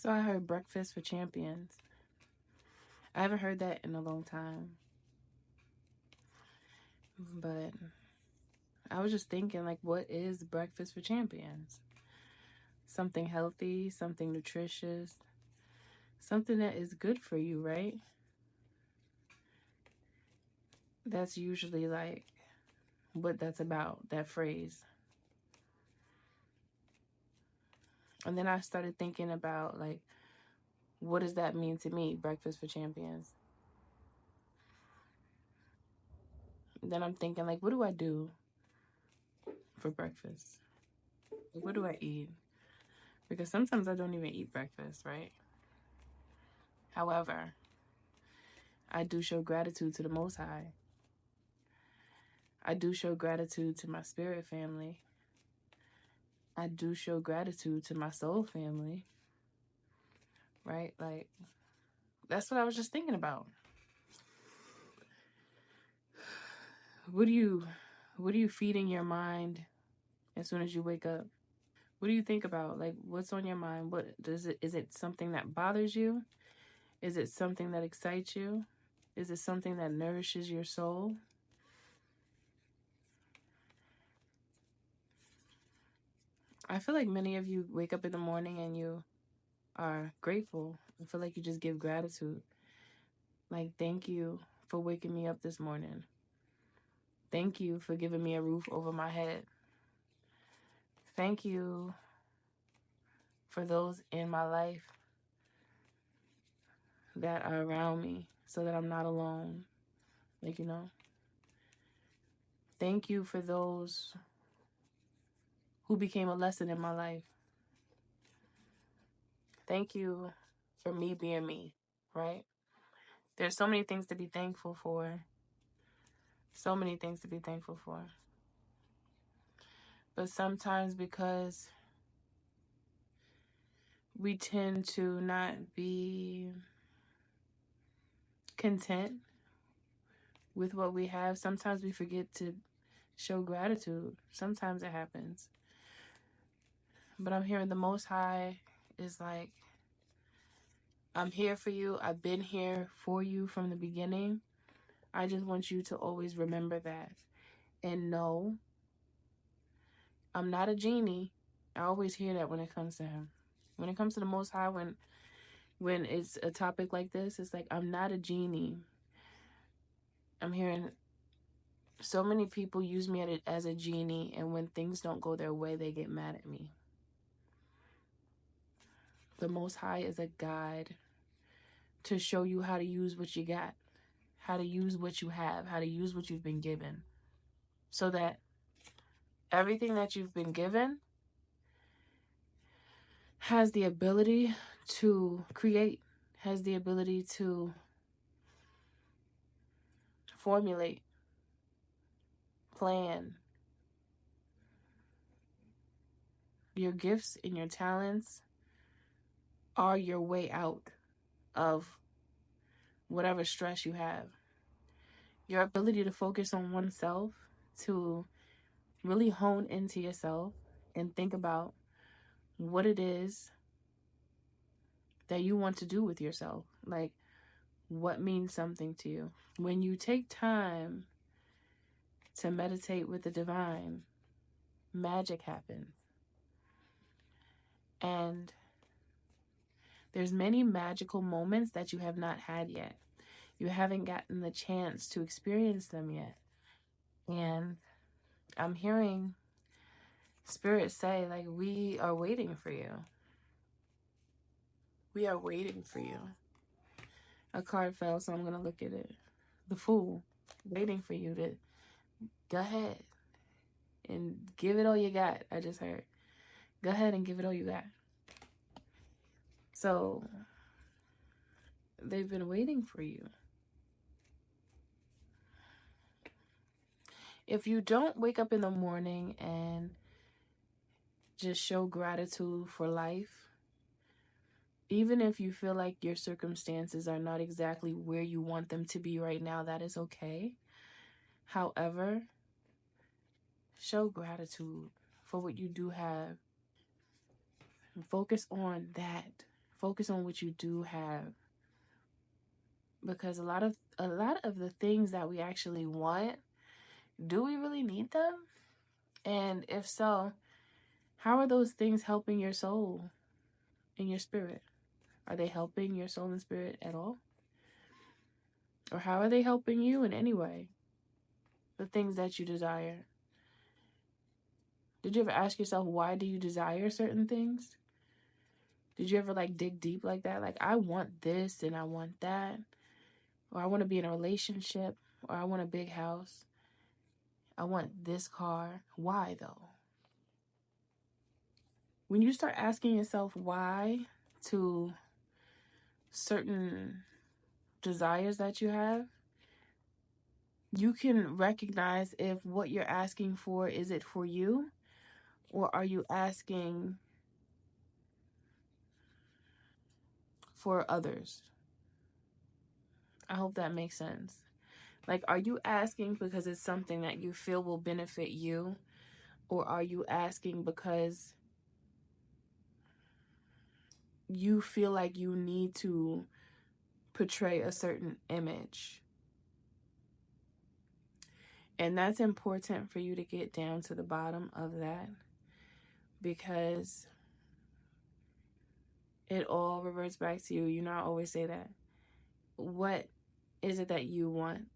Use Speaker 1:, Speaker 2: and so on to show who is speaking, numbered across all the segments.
Speaker 1: So I heard breakfast for champions. I haven't heard that in a long time. But I was just thinking, like, what is breakfast for champions? Something healthy, something nutritious, something that is good for you, right? That's usually like what that's about, that phrase. And then I started thinking about, like, what does that mean to me, breakfast for champions? Then I'm thinking, like, what do I do for breakfast? Like, what do I eat? Because sometimes I don't even eat breakfast, right? However, I do show gratitude to the Most High. I do show gratitude to my spirit family. I do show gratitude to my soul family. Right? Like, that's what I was just thinking about. What are you feeding your mind as soon as you wake up? What do you think about? Like, what's on your mind? Is it something that bothers you? Is it something that excites you? Is it something that nourishes your soul? I feel like many of you wake up in the morning and you are grateful. I feel like you just give gratitude. Like, thank you for waking me up this morning. Thank you for giving me a roof over my head. Thank you for those in my life that are around me so that I'm not alone. Like, thank you for those who became a lesson in my life. Thank you for me being me, right? There's so many things to be thankful for. So many things to be thankful for. But sometimes because we tend to not be content with what we have, sometimes we forget to show gratitude. Sometimes it happens. But I'm hearing the Most High is like, I'm here for you. I've been here for you from the beginning. I just want you to always remember that. And no, I'm not a genie. I always hear that when it comes to him. When it comes to the Most High, when it's a topic like this, it's like, I'm not a genie. I'm hearing so many people use me as a genie, and when things don't go their way, they get mad at me. The Most High is a guide to show you how to use what you got, how to use what you have, how to use what you've been given, so that everything that you've been given has the ability to create, has the ability to formulate, plan. Your gifts and your talents are your way out of whatever stress you have. Your ability to focus on oneself, to really hone into yourself and think about what it is that you want to do with yourself. Like, what means something to you. When you take time to meditate with the divine, magic happens. And there's many magical moments that you have not had yet. You haven't gotten the chance to experience them yet. And I'm hearing Spirit say, like, we are waiting for you. We are waiting for you. A card fell, so I'm going to look at it. The Fool, waiting for you to go ahead and give it all you got. I just heard. Go ahead and give it all you got. So they've been waiting for you. If you don't wake up in the morning and just show gratitude for life, even if you feel like your circumstances are not exactly where you want them to be right now, that is okay. However, show gratitude for what you do have. Focus on that. Focus on what you do have. Because a lot of the things that we actually want, do we really need them? And if so, how are those things helping your soul and your spirit? Are they helping your soul and spirit at all? Or how are they helping you in any way? The things that you desire. Did you ever ask yourself, why do you desire certain things? Did you ever dig deep like that? Like, I want this and I want that. Or I want to be in a relationship. Or I want a big house. I want this car. Why though? When you start asking yourself why to certain desires that you have, you can recognize if what you're asking for, is it for you? Or are you asking for others? I hope that makes sense. Are you asking because it's something that you feel will benefit you? Or are you asking because you feel like you need to portray a certain image? And that's important for you to get down to the bottom of that, because it all reverts back to you. You know, I always say that. What is it that you want?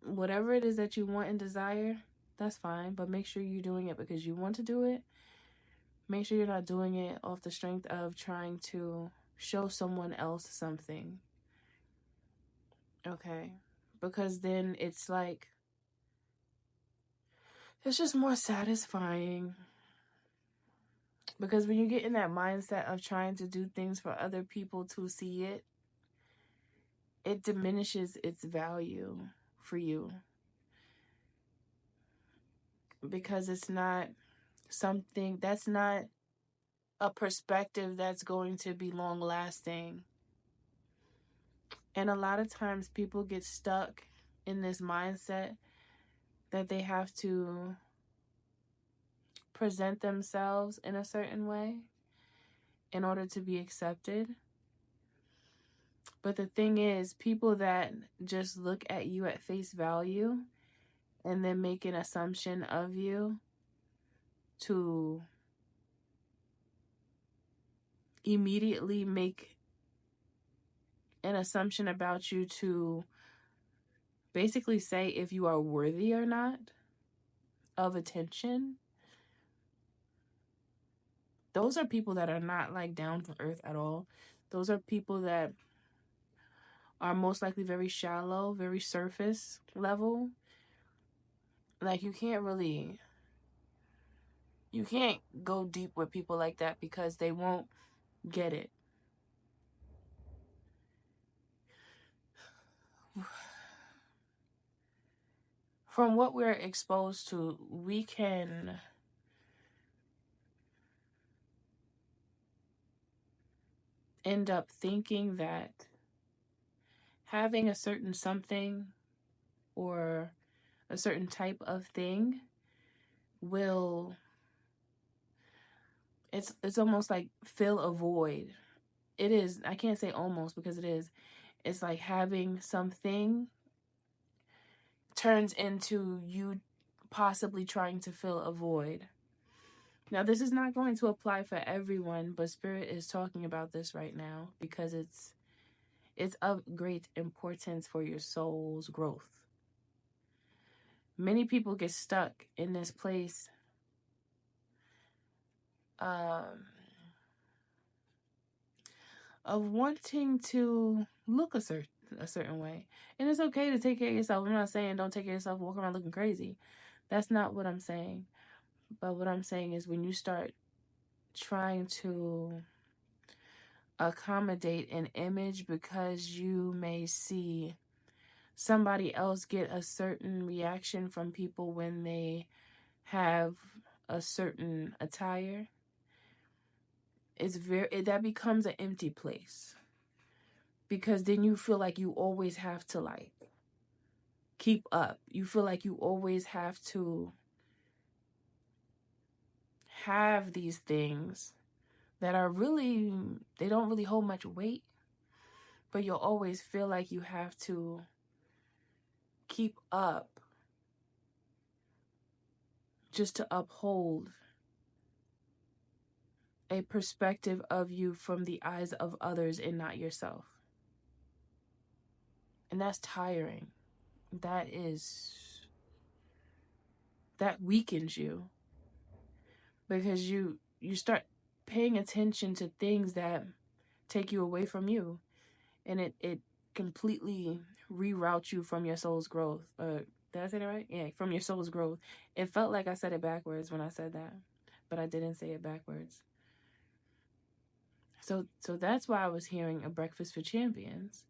Speaker 1: Whatever it is that you want and desire, that's fine. But make sure you're doing it because you want to do it. Make sure you're not doing it off the strength of trying to show someone else something. Okay? Because then it's it's just more satisfying. Because when you get in that mindset of trying to do things for other people to see it, it diminishes its value for you. Because it's not something, that's not a perspective that's going to be long lasting. And a lot of times people get stuck in this mindset that they have to present themselves in a certain way in order to be accepted. But the thing is, people that just look at you at face value and then make an assumption of you to immediately make an assumption about you to basically say if you are worthy or not of attention. Those are people that are not down to earth at all. Those are people that are most likely very shallow, very surface level. You can't go deep with people like that because they won't get it. From what we're exposed to, we can end up thinking that having a certain something or a certain type of thing will, it's almost like fill a void. It is, I can't say almost because it is. It's like having something turns into you possibly trying to fill a void. Now, this is not going to apply for everyone, but Spirit is talking about this right now because it's of great importance for your soul's growth. Many people get stuck in this place of wanting to look a certain way. And it's okay to take care of yourself. I'm not saying don't take care of yourself, walk around looking crazy. That's not what I'm saying. But what I'm saying is when you start trying to accommodate an image because you may see somebody else get a certain reaction from people when they have a certain attire, that becomes an empty place. Because then you feel like you always have to keep up. You feel like you always have to have these things that are really, they don't really hold much weight, but you'll always feel like you have to keep up just to uphold a perspective of you from the eyes of others and not yourself. And that's tiring. That weakens you, because you start paying attention to things that take you away from you, and it completely reroutes you from your soul's growth. Did I say that right? Yeah, from your soul's growth. It felt like I said it backwards when I said that, but I didn't say it backwards. So that's why I was hearing a breakfast for champions.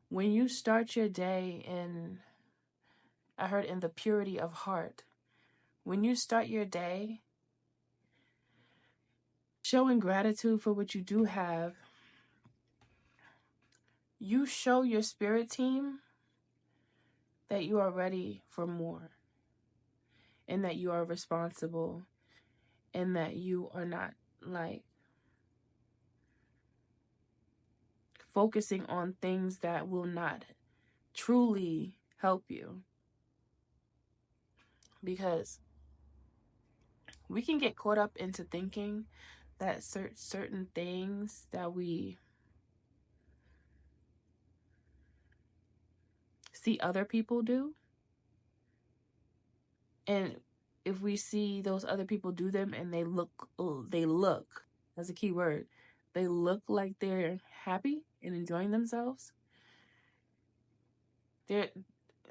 Speaker 1: When you start your day in, I heard, in the purity of heart. When you start your day showing gratitude for what you do have, you show your spirit team that you are ready for more, and that you are responsible, and that you are not like focusing on things that will not truly help you. Because we can get caught up into thinking that certain things that we see other people do, and if we see those other people do them and they look, that's a key word, they look like they're happy and enjoying themselves,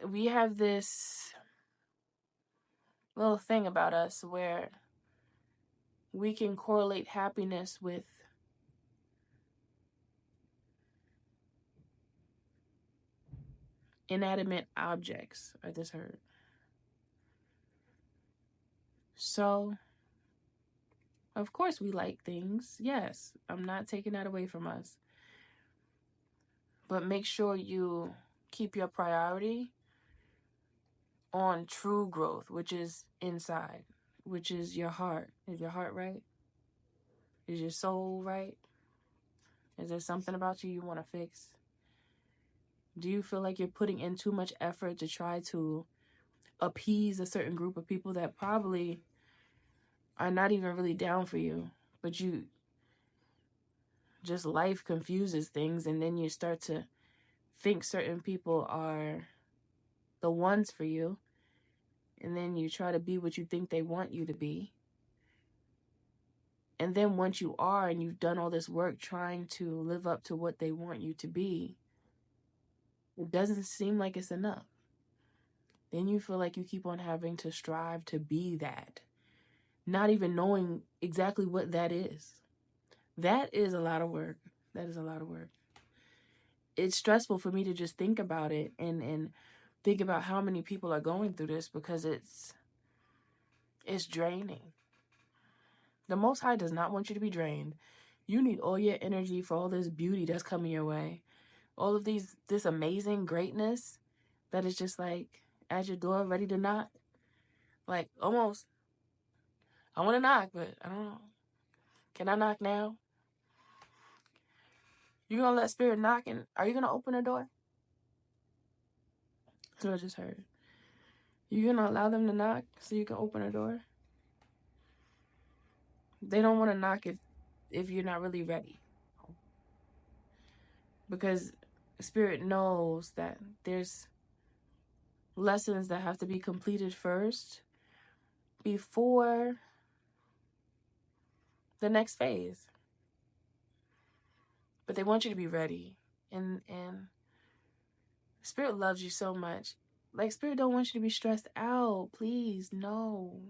Speaker 1: we have this little thing about us where we can correlate happiness with inanimate objects. I just heard. So, of course we like things. Yes, I'm not taking that away from us. But make sure you keep your priority on true growth, which is inside, which is your heart. Is your heart right? Is your soul right? Is there something about you want to fix? Do you feel like you're putting in too much effort to try to appease a certain group of people that probably are not even really down for you, but you just, life confuses things, and then you start to think certain people are the ones for you, and then you try to be what you think they want you to be. And then once you are, and you've done all this work trying to live up to what they want you to be, it doesn't seem like it's enough. Then you feel like you keep on having to strive to be that, not even knowing exactly what that is. That is a lot of work. That is a lot of work. It's stressful for me to just think about it and think about how many people are going through this, because it's draining. The Most High does not want you to be drained. You need all your energy for all this beauty that's coming your way. All of this amazing greatness that is just like at your door, ready to knock. Like, almost. I want to knock, but I don't know. Can I knock now? You gonna let spirit knock, and are you gonna open the door? That's what I just heard. You gonna allow them to knock so you can open the door? They don't want to knock if you're not really ready. Because spirit knows that there's lessons that have to be completed first before the next phase. But they want you to be ready. And spirit loves you so much. Like, spirit don't want you to be stressed out. Please, no.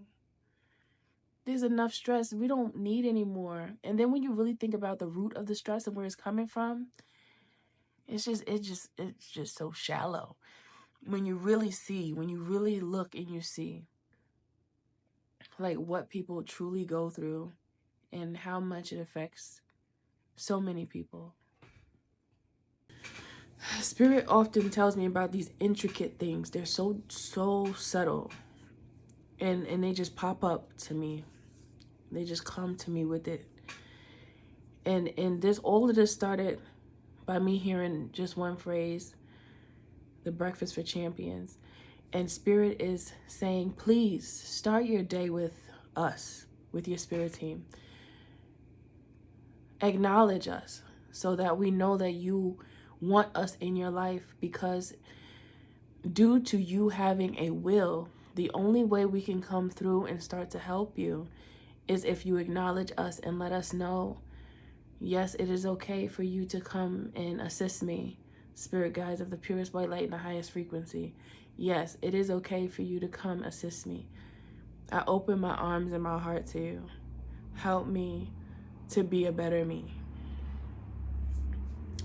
Speaker 1: There's enough stress. We don't need any more. And then when you really think about the root of the stress and where it's coming from, it's just so shallow. When you really look and you see like what people truly go through and how much it affects so many people. Spirit often tells me about these intricate things. They're so subtle. And they just pop up to me. They just come to me with it. And this, all of this started by me hearing just one phrase, the breakfast for champions. And Spirit is saying, please start your day with us, with your spirit team. Acknowledge us so that we know that you want us in your life, because due to you having a will, the only way we can come through and start to help you is if you acknowledge us and let us know, yes, it is okay for you to come and assist me, spirit guides of the purest white light and the highest frequency. Yes, it is okay for you to come assist me. I open my arms and my heart to you. Help me to be a better me.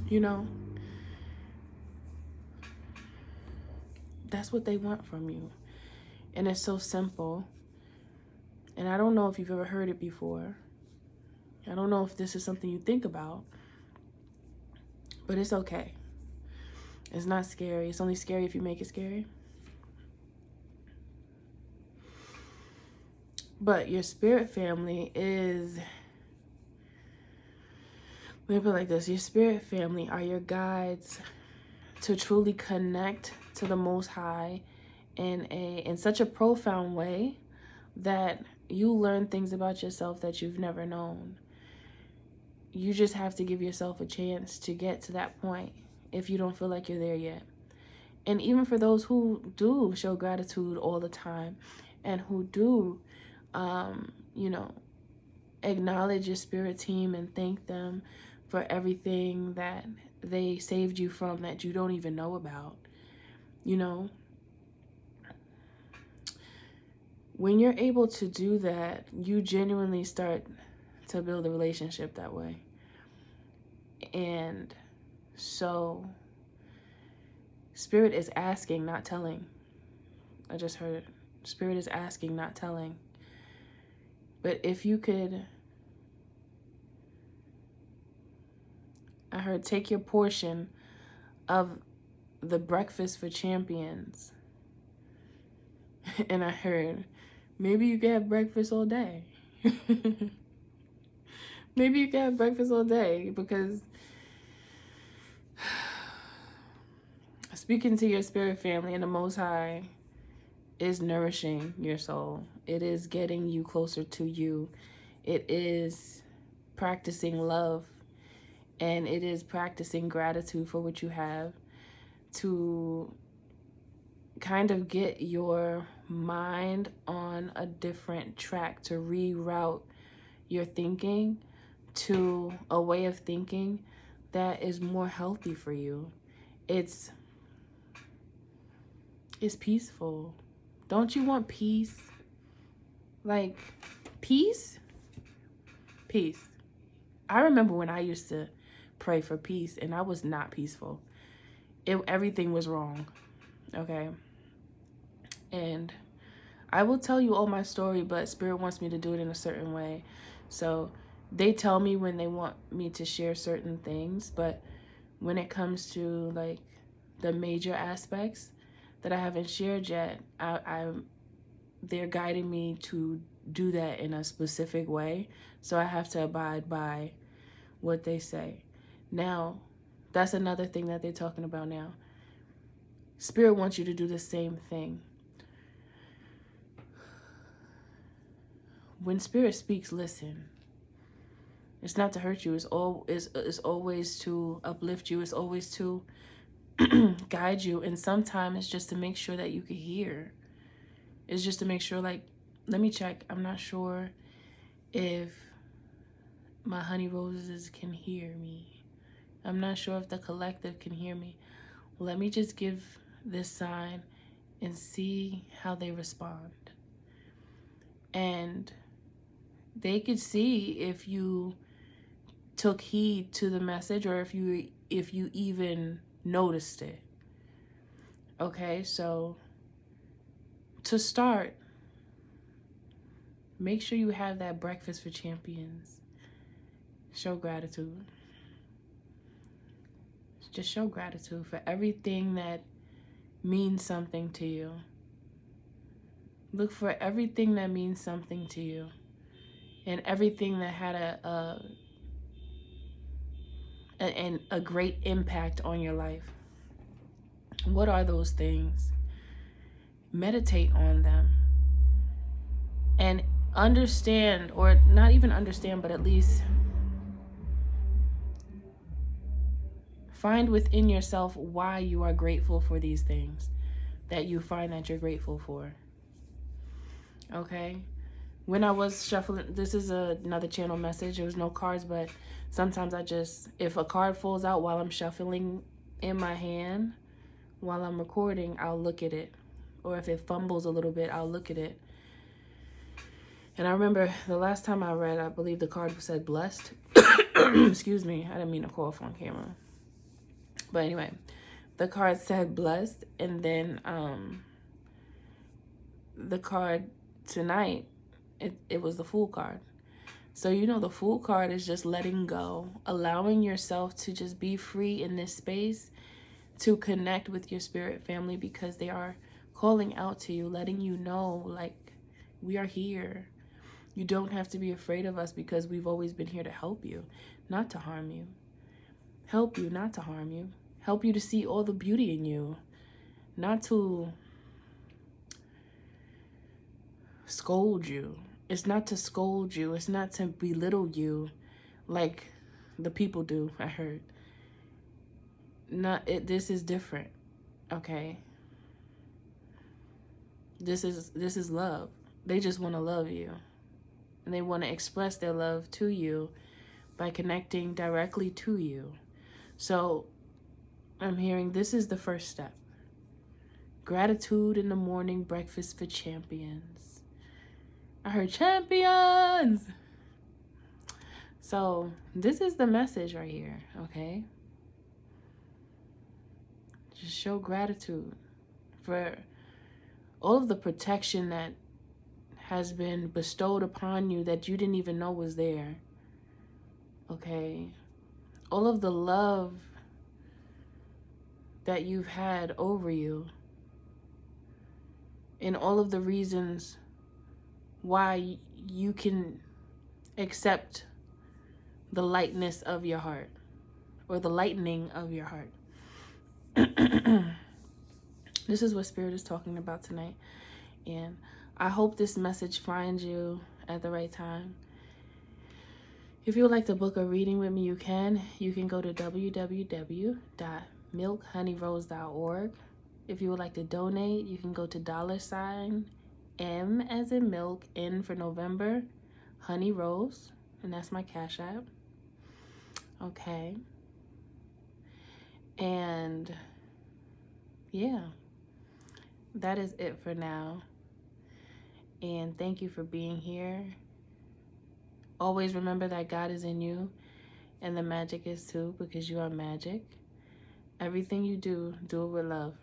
Speaker 1: You know, that's what they want from you. And it's so simple. And I don't know if you've ever heard it before. I don't know if this is something you think about, but it's okay. It's not scary. It's only scary if you make it scary. But your spirit family is, let me put it like this. Your spirit family are your guides to truly connect to the Most High in such a profound way that you learn things about yourself that you've never known. You just have to give yourself a chance to get to that point if you don't feel like you're there yet. And even for those who do show gratitude all the time and who do, acknowledge your spirit team and thank them for everything that they saved you from that you don't even know about, when you're able to do that, you genuinely start to build a relationship that way. And so Spirit is asking, not telling. I just heard it. Spirit is asking, not telling. But if you could, I heard, take your portion of the breakfast for champions. And I heard, maybe you can have breakfast all day. Maybe you can have breakfast all day, because speaking to your spirit family and the Most High is nourishing your soul. It is getting you closer to you. It is practicing love, and it is practicing gratitude for what you have, to kind of get your mind on a different track, to reroute your thinking to a way of thinking that is more healthy for you. It's peaceful. Don't you want peace? Like, peace? Peace. I remember when I used to pray for peace and I was not peaceful. Everything was wrong. Okay? And I will tell you all my story, but Spirit wants me to do it in a certain way. So they tell me when they want me to share certain things, but when it comes to like the major aspects that I haven't shared yet, they're guiding me to do that in a specific way. So I have to abide by what they say. Now, that's another thing that they're talking about now. Spirit wants you to do the same thing. When Spirit speaks, listen. It's not to hurt you. It's always to uplift you. It's always to guide you. And sometimes it's just to make sure that you can hear. It's just to make sure, like, let me check. I'm not sure if my honey roses can hear me. I'm not sure if the collective can hear me. Let me just give this sign and see how they respond. And they could see if you took heed to the message, or if you even noticed it. Okay, so to start, make sure you have that breakfast for champions. Show gratitude. Just show gratitude for everything that means something to you. Look for everything that means something to you, and everything that had and a great impact on your life. What are those things? Meditate on them and understand, or not even understand, but at least find within yourself why you are grateful for these things that you find that you're grateful for. Okay? When I was shuffling, this is another channel message. There was no cards, but sometimes I just, if a card falls out while I'm shuffling in my hand, while I'm recording, I'll look at it. Or if it fumbles a little bit, I'll look at it. And I remember the last time I read, I believe the card said blessed. Excuse me, I didn't mean to cough on camera. But anyway, the card said blessed, and then the card tonight, it was the Fool card. So you know the Fool card is just letting go, allowing yourself to just be free in this space, to connect with your spirit family, because they are calling out to you, letting you know, like, we are here. You don't have to be afraid of us, because we've always been here to help you, not to harm you. Help you, not to harm you. Help you to see all the beauty in you, not to scold you. It's not to scold you. It's not to belittle you like the people do, I heard. This is different, okay? This is love. They just want to love you. And they want to express their love to you by connecting directly to you. So I'm hearing this is the first step. Gratitude in the morning, breakfast for champions. I heard champions. So this is the message right here, okay? Just show gratitude for all of the protection that has been bestowed upon you that you didn't even know was there, okay? All of the love that you've had over you, and all of the reasons why you can accept the lightness of your heart, or the lightening of your heart. This is what Spirit is talking about tonight, and I hope this message finds you at the right time. If you would like to book a reading with me, you can. You can go to www.milkhoneyrose.org. If you would like to donate, you can go to $M as in milk, N for November, Honey Rose, and that's my Cash App. Okay. And yeah, that is it for now. And thank you for being here. Always remember that God is in you, and the magic is too, because you are magic. Everything you do, do it with love.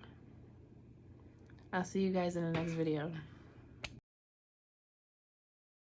Speaker 1: I'll see you guys in the next video.